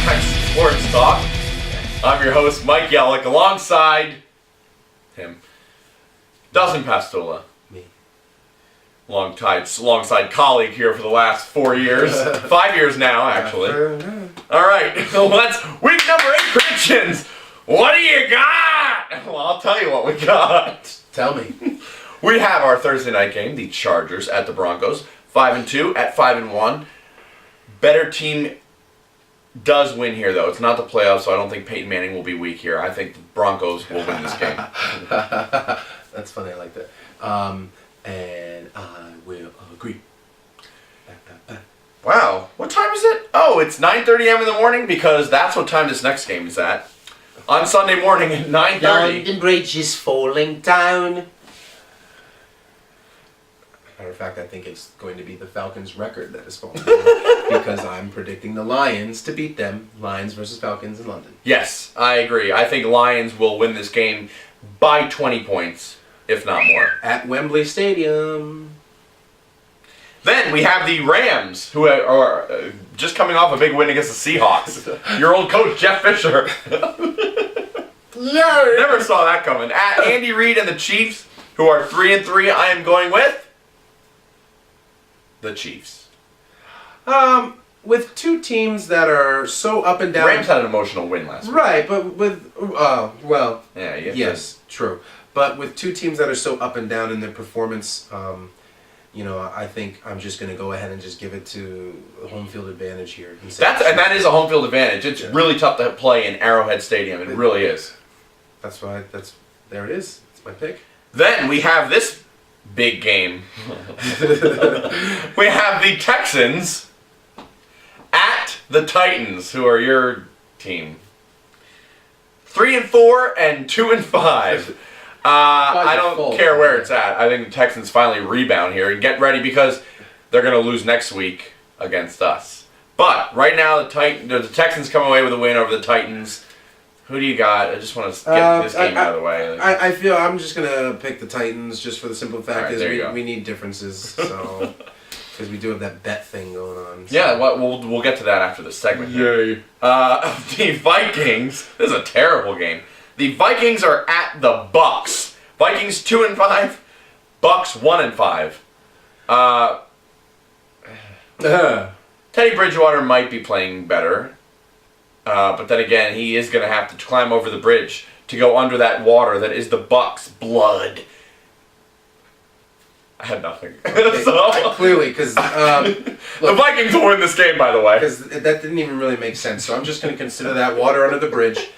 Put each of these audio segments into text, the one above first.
Texas Sports Talk. I'm your host, Mike Yellak, alongside him, Dustin Pastula. Me. Alongside colleague here for the last 4 years. 5 years now, actually. Alright, let's week number 8 predictions. What do you got? Well, I'll tell you what we got. Tell me. We have our Thursday night game, the Chargers at the Broncos. 5-2 at 5-1. Better team does win here, though. It's not the playoffs, so I don't think Peyton Manning will be weak here. I think the Broncos will win this game. That's funny. I like that. And I will agree. Wow. What time is it? Oh, it's 9:30 a.m. in the morning because that's what time this next game is at. On Sunday morning at 9:30. London Bridge is falling down. Matter of fact, I think it's going to be the Falcons' record that is falling down because I'm predicting the Lions to beat them. Lions versus Falcons in London. Yes, I agree. I think Lions will win this game by 20 points, if not more. At Wembley Stadium. Then we have the Rams, who are just coming off a big win against the Seahawks. Your old coach, Jeff Fisher. Yeah. Never saw that coming. At Andy Reid and the Chiefs, who are 3-3, I am going with the Chiefs. With two teams that are so up and down. Rams had an emotional win last week. Right, but with well, Yeah, yes, true. But with two teams that are so up and down in their performance, I think I'm just going to go ahead and just give it to the home field advantage here. That is a home field advantage. It's really tough to play in Arrowhead Stadium. It really is. There it is. That's my pick. Then we have this big game. We have the Texans at the Titans, who are your team. 3-4 and 2-5. I don't care where it's at. I think the Texans finally rebound here and get ready because they're going to lose next week against us. But right now, the Texans come away with a win over the Titans. Who do you got? I just want to get this game out of the way. I feel I'm just gonna pick the Titans just for the simple fact is we need differences, so because we do have that bet thing going on. So. Yeah, we'll get to that after the segment. Yay! The Vikings. This is a terrible game. The Vikings are at the Bucks. Vikings 2-5, Bucks 1-5. Teddy Bridgewater might be playing better. But then again, he is going to have to climb over the bridge to go under that water that is the Bucks' blood. I had nothing. Okay. Clearly, because the Vikings will win this game, by the way. Because that didn't even really make sense. So I'm just going to consider that water under the bridge.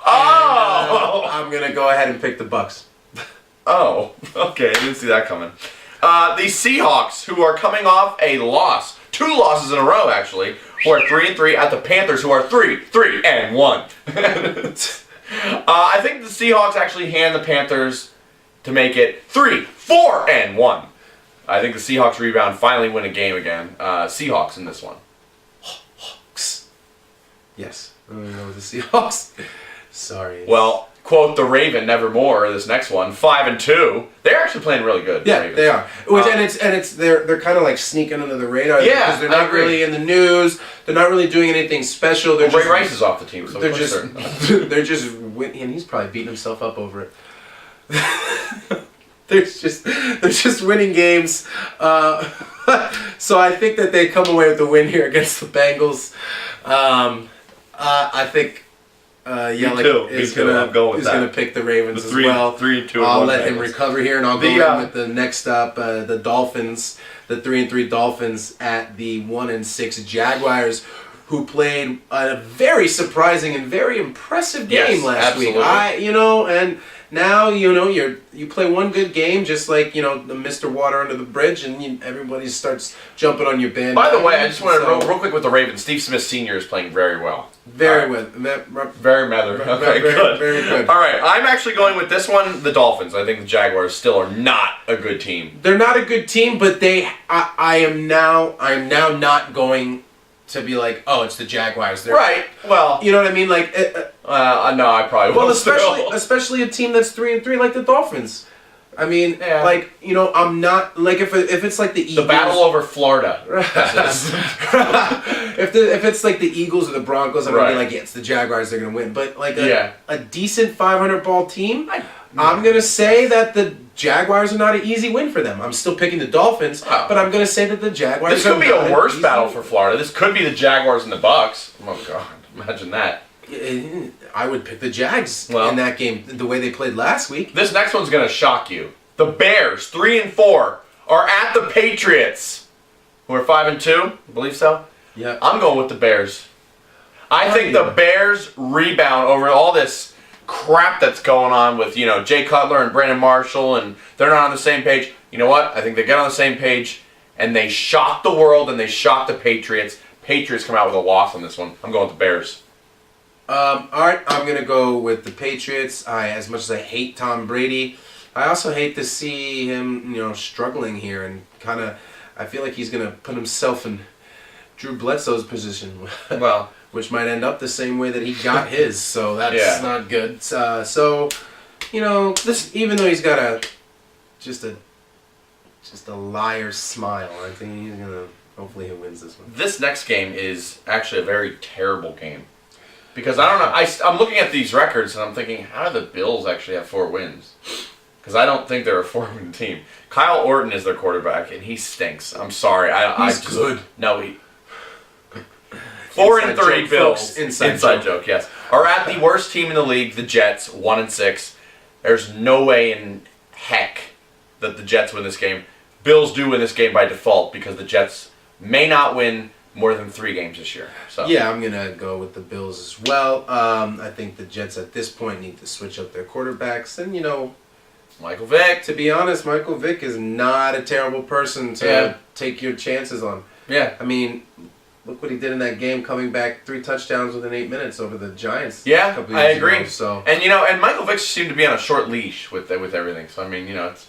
Oh! I'm going to go ahead and pick the Bucks. Oh, okay. I didn't see that coming. The Seahawks, who are coming off a loss. 2 losses in a row, actually. Who are 3-3 at the Panthers, who are 3-1. I think the Seahawks actually hand the Panthers to make it 3-4-1. I think the Seahawks rebound, finally win a game again. Seahawks in this one. Hawks. Yes. I'm going to go with the Seahawks. Sorry. Well, quote the Raven Nevermore. This next one, 5-2. They're actually playing really good. Yeah, they are. They're kind of like sneaking under the radar. Yeah, because they're not really in the news. They're not really doing anything special. Ray Rice is off the team. So they're just and he's probably beating himself up over it. they're just winning games. So I think that they come away with the win here against the Bengals. I think. Yellak is gonna pick the Ravens as well. 3-2. I'll let him recover here, and I'll go in with the next up, the Dolphins, the 3-3 Dolphins at the 1-6 Jaguars, who played a very surprising and very impressive game last week. And now you play one good game, just like the Mr. Water under the bridge, and everybody starts jumping on your band. By the way, I just want to real quick with the Ravens. Steve Smith Sr. is playing very well. Very well. Very Mather. Okay, good. Very good. All right, I'm actually going with this one, the Dolphins. I think the Jaguars still are not a good team. They're not a good team, but I'm now not going to be like, oh, it's the Jaguars. Right. Well, you know what I mean? Like, no, I probably won't. Well, especially a team that's 3-3 like the Dolphins. I mean, I'm not like if it's like the Eagles. The battle over Florida. if it's like the Eagles or the Broncos, I'm gonna be like, yeah, it's the Jaguars. They're gonna win. But like a decent 500 ball team, I'm gonna say that the Jaguars are not an easy win for them. I'm still picking the Dolphins, but I'm gonna say that the Jaguars. This could be a worse battle for Florida. This could be the Jaguars and the Bucks. Oh God, imagine that. I would pick the Jags in that game the way they played last week. This next one's gonna shock you. The Bears, 3-4, are at the Patriots, who are 5-2. I believe so. Yeah. I'm going with the Bears. I think the Bears rebound over all this crap that's going on with, Jay Cutler and Brandon Marshall, and they're not on the same page. You know what? I think they get on the same page, and they shock the world, and they shock the Patriots. Patriots come out with a loss on this one. I'm going with the Bears. All right, I'm going to go with the Patriots. As much as I hate Tom Brady, I also hate to see him, struggling here, and kind of, I feel like he's going to put himself in Drew Bledsoe's position. Well, which might end up the same way that he got his, so that's not good. So, this, even though he's got just a liar's smile, I think he's gonna. Hopefully, he wins this one. This next game is actually a very terrible game because I don't know. I'm looking at these records and I'm thinking, how do the Bills actually have 4 wins? Because I don't think they're a 4-win team. Kyle Orton is their quarterback and he stinks. I'm sorry. He's good. No, he. 4-3 Bills. Inside joke, yes. Are at the worst team in the league, the Jets, 1-6. There's no way in heck that the Jets win this game. Bills do win this game by default because the Jets may not win more than 3 games this year. So yeah, I'm gonna go with the Bills as well. I think the Jets at this point need to switch up their quarterbacks, and Michael Vick. To be honest, Michael Vick is not a terrible person to take your chances on. Yeah, I mean. Look what he did in that game, coming back 3 touchdowns within 8 minutes over the Giants. Yeah, I agree. Ago, so and Michael Vick seemed to be on a short leash with everything. So I mean, it's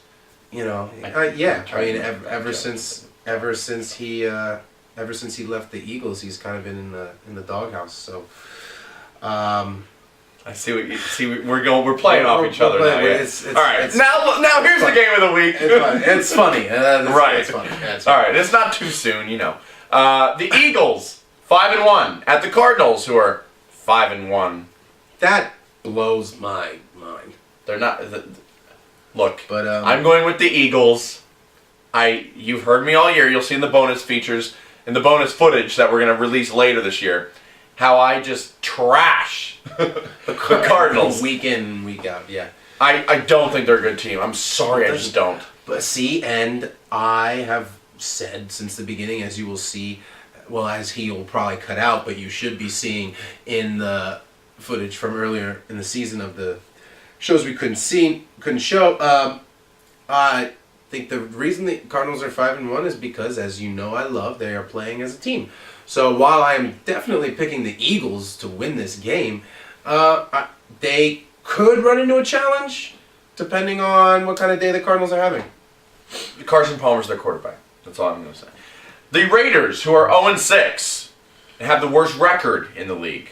ever since he left the Eagles, he's kind of been in the doghouse. So I see what you see. We're playing off each other now. Yeah. All right, now here's the game of the week. It's funny. Right. It's funny. All right, it's not too soon, The Eagles, 5-1, at the Cardinals, who are 5-1. That blows my mind. They're not. Look, but I'm going with the Eagles. You've heard me all year. You'll see in the bonus features, in the bonus footage that we're going to release later this year, how I just trash the Cardinals. Week in, week out, yeah. I don't think they're a good team. I'm sorry, I just don't. But see, and I have said since the beginning, as you will see, as he will probably cut out, but you should be seeing in the footage from earlier in the season of the shows we couldn't show. I think the reason the Cardinals are 5-1 is because, as you know, they are playing as a team. So while I am definitely picking the Eagles to win this game, they could run into a challenge depending on what kind of day the Cardinals are having. Carson Palmer's their quarterback. That's all I'm going to say. The Raiders, who are 0-6, and have the worst record in the league.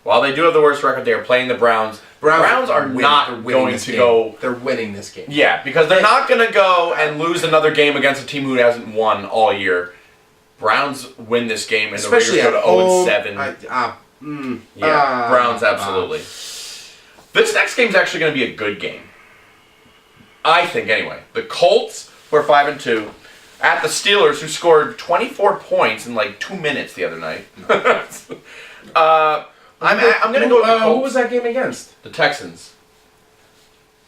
While they do have the worst record, they are playing the Browns. Browns are not going to go. They're winning this game. Yeah, because they're not going to go and lose another game against a team who hasn't won all year. Browns win this game, and the Raiders go to 0-7. Browns absolutely. This next game is actually going to be a good game. I think, anyway. The Colts, who are 5-2, at the Steelers, who scored 24 points in like 2 minutes the other night. I'm going to go with the Colts. Who was that game against? The Texans.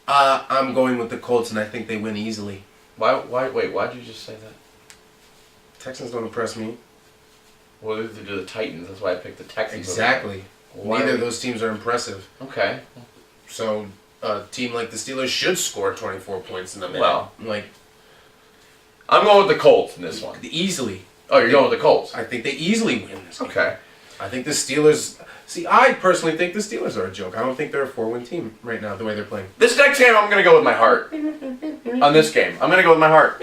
I'm going with the Colts, and I think they win easily. Wait, why'd you just say that? Texans don't impress me. Well, they do the Titans. That's why I picked the Texans. Exactly. Neither of those teams are impressive. Okay. So a team like the Steelers should score 24 points in a minute. Well, I'm going with the Colts in this one. Easily. Oh, you're going with the Colts? I think they easily win this game. Okay. I think the Steelers... See, I personally think the Steelers are a joke. I don't think they're a 4-win team right now, the way they're playing. This next game, I'm going to go with my heart. On this game. I'm going to go with my heart.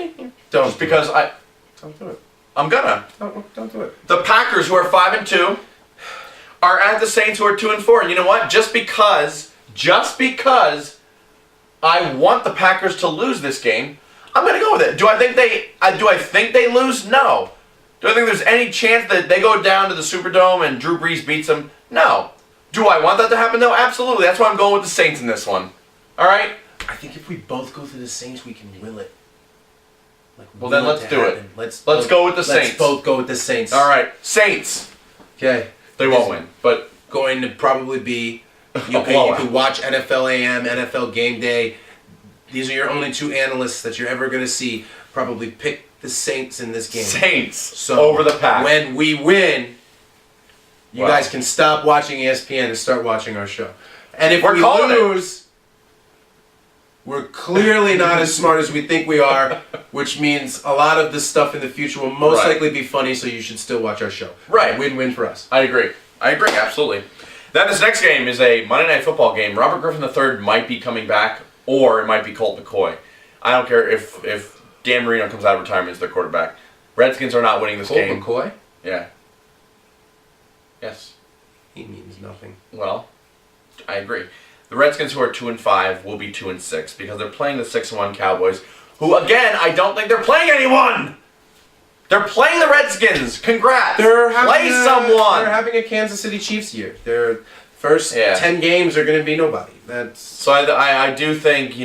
Don't do it. I'm gonna. Don't do it. The Packers, who are 5-2, are at the Saints, who are 2-4. And you know what? Just because I want the Packers to lose this game, I'm gonna go with it. Do I think they lose? No. Do I think there's any chance that they go down to the Superdome and Drew Brees beats them? No. Do I want that to happen? No, absolutely. That's why I'm going with the Saints in this one. All right? I think if we both go to the Saints, we can will it. Well, then let's do it. Let's go with the Saints. Let's both go with the Saints. All right. Saints. Okay. They won't win, but... Going to probably be... You can watch NFL AM, NFL Game Day. These are your only two analysts that you're ever going to see probably pick the Saints in this game. Saints over the Pack. When we win, you guys can stop watching ESPN and start watching our show. And if we lose, we're clearly not as smart as we think we are, which means a lot of this stuff in the future will most likely be funny, so you should still watch our show. Right. Win-win for us. I agree, absolutely. Then this next game is a Monday Night Football game. Robert Griffin III might be coming back, or it might be Colt McCoy. I don't care if Dan Marino comes out of retirement as their quarterback. Redskins are not winning this game. Colt McCoy? Yeah. Yes. He means nothing. Well, I agree. The Redskins, who are 2-5, will be 2-6 because they're playing the 6-1 Cowboys, who again I don't think they're playing anyone. They're playing the Redskins. Congrats. Play someone. They're having a Kansas City Chiefs year. Their first 10 games are going to be nobody. So I do think,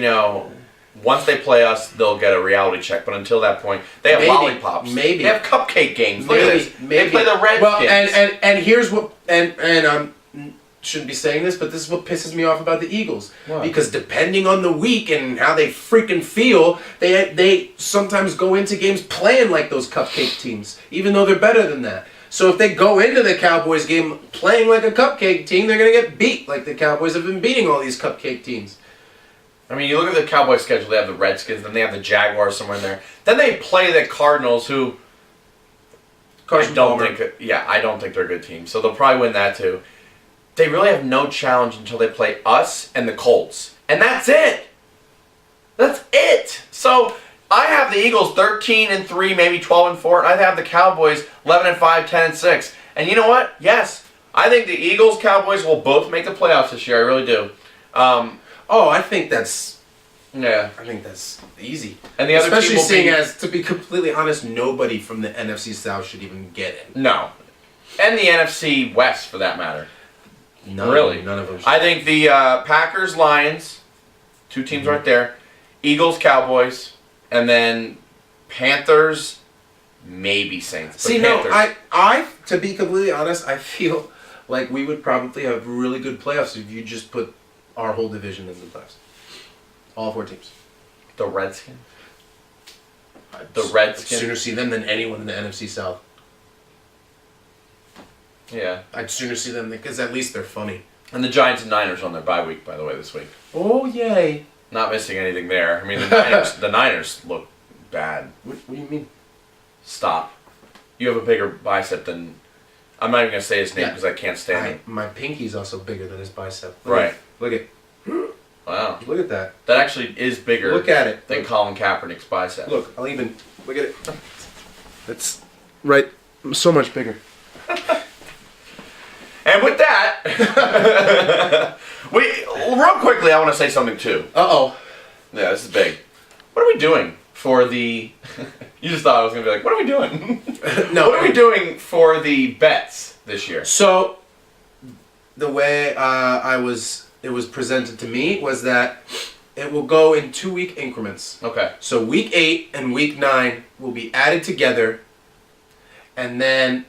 once they play us, they'll get a reality check. But until that point, they have lollipops. Maybe. They have cupcake games. Look at this. They play the Redskins. Well, and here's what... And shouldn't be saying this, but this is what pisses me off about the Eagles. What? Because depending on the week and how they freaking feel, they sometimes go into games playing like those cupcake teams, even though they're better than that. So if they go into the Cowboys game playing like a cupcake team, they're going to get beat like the Cowboys have been beating all these cupcake teams. I mean, you look at the Cowboys schedule, they have the Redskins, then they have the Jaguars somewhere in there. Then they play the Cardinals, who I don't think they're a good team. So they'll probably win that too. They really have no challenge until they play us and the Colts. And that's it. That's it. So I have the Eagles 13-3, maybe 12-4, and I have the Cowboys 11-5, 10-6. And you know what? Yes, I think the Eagles, Cowboys will both make the playoffs this year. I really do. I think that's easy. And the other especially team seeing as, to be completely honest, nobody from the NFC South should even get it. No. And the NFC West, for that matter. None of them. I think the Packers, Lions, two teams right there. Eagles, Cowboys, and then Panthers, maybe Saints. See, Panthers. I to be completely honest, I feel like we would probably have really good playoffs if you just put our whole division in the playoffs. All 4 teams. The Redskins. I'd sooner see them than anyone in the NFC South. Yeah. I'd sooner see them because at least they're funny. And the Giants and Niners on their bye week, by the way, this week. Oh, yay. Not missing anything there. I mean, the Niners look bad. What do you mean? Stop. You have a bigger bicep than... I'm not even going to say his name because I can't stand him. My pinky's also bigger than his bicep. Look at Wow. Look at that. That actually is bigger than Colin Kaepernick's bicep. Look, look at it. That's right. So much bigger. And with that, real quickly, I want to say something too. Uh-oh. Yeah, this is big. What are we doing for the... You just thought I was going to be like, what are we doing? No. What are we doing for the bets this year? So, the way it was presented to me was that it will go in 2-week increments. Okay. So week 8 and week 9 will be added together, and then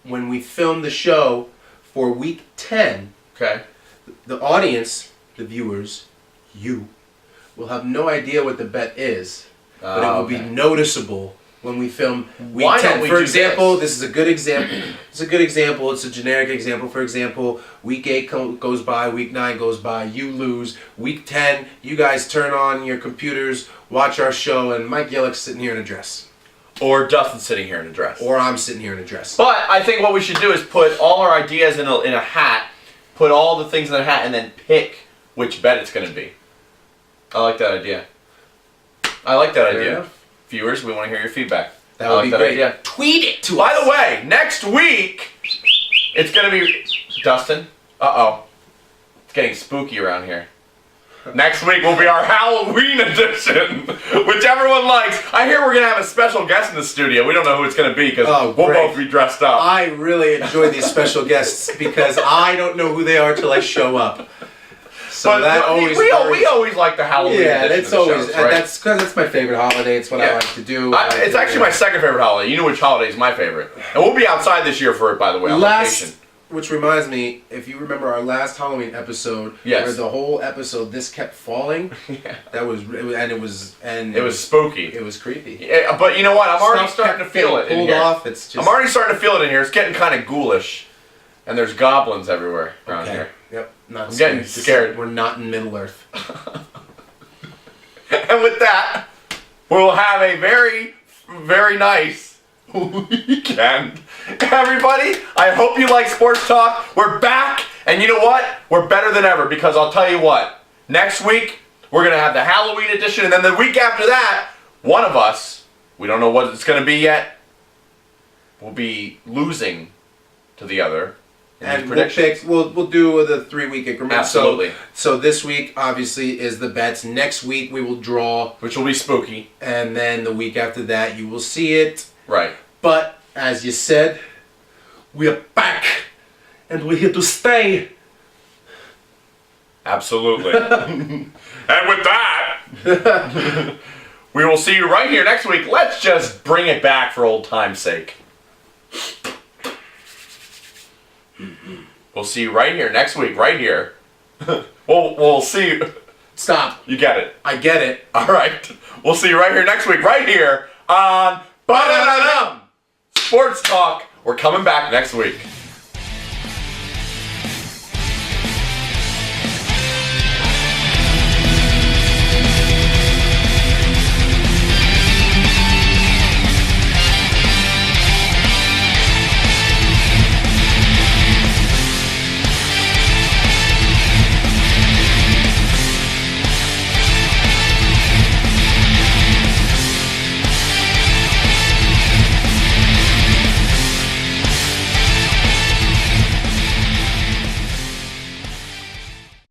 when we film the show for week 10, the audience, the viewers, you, will have no idea what the bet is, but it will be noticeable when we film week 10. For example, this is a good example. It's a good example. It's a generic example. For example, week 8 goes by, week 9 goes by, you lose. Week 10, you guys turn on your computers, watch our show, and Mike Yellak's sitting here in a dress. Or Dustin's sitting here in a dress. Or I'm sitting here in a dress. But I think what we should do is put all our ideas in a hat, put all the things in a hat, and then pick which bet it's going to be. I like that idea. Fair enough. Viewers, we want to hear your feedback. That would be great. Idea. Tweet it to us. By the way, next week, it's going to be... Dustin? Uh-oh. It's getting spooky around here. Next week will be our Halloween edition, which everyone likes. I hear we're going to have a special guest in the studio. We don't know who it's going to be because we'll both be dressed up. I really enjoy these special guests because I don't know who they are till I show up. So we always like the Halloween edition that's of the always shows, right? that's because it's my favorite holiday. It's what I like to do. It's actually my second favorite holiday. You know which holiday is my favorite, and we'll be outside this year for it. By the way, on vacation. Which reminds me, if you remember our last Halloween episode, where the whole episode this kept falling, it was spooky. It was creepy. Yeah, but you know what? I'm already starting to feel it in here. I'm already starting to feel it in here. It's getting kind of ghoulish, and there's goblins everywhere around here. Yep. I'm getting scared. We're not in Middle Earth. And with that, we'll have a very, very nice weekend. Everybody, I hope you like Sports Talk. We're back, and you know what? We're better than ever because I'll tell you what. Next week, we're going to have the Halloween edition, and then the week after that, one of us, we don't know what it's going to be yet, will be losing to the other. And we'll do the 3-week increment. Absolutely. So this week, obviously, is the bets. Next week, we will draw. Which will be spooky. And then the week after that, you will see it. Right. But, as you said, we're back. And we're here to stay. Absolutely. And with that, we will see you right here next week. Let's just bring it back for old time's sake. We'll see you right here next week, right here. We'll see you. Stop. You get it. I get it. All right. We'll see you right here next week, right here on Ba-Da-Da-Dum Sports Talk. We're coming back next week.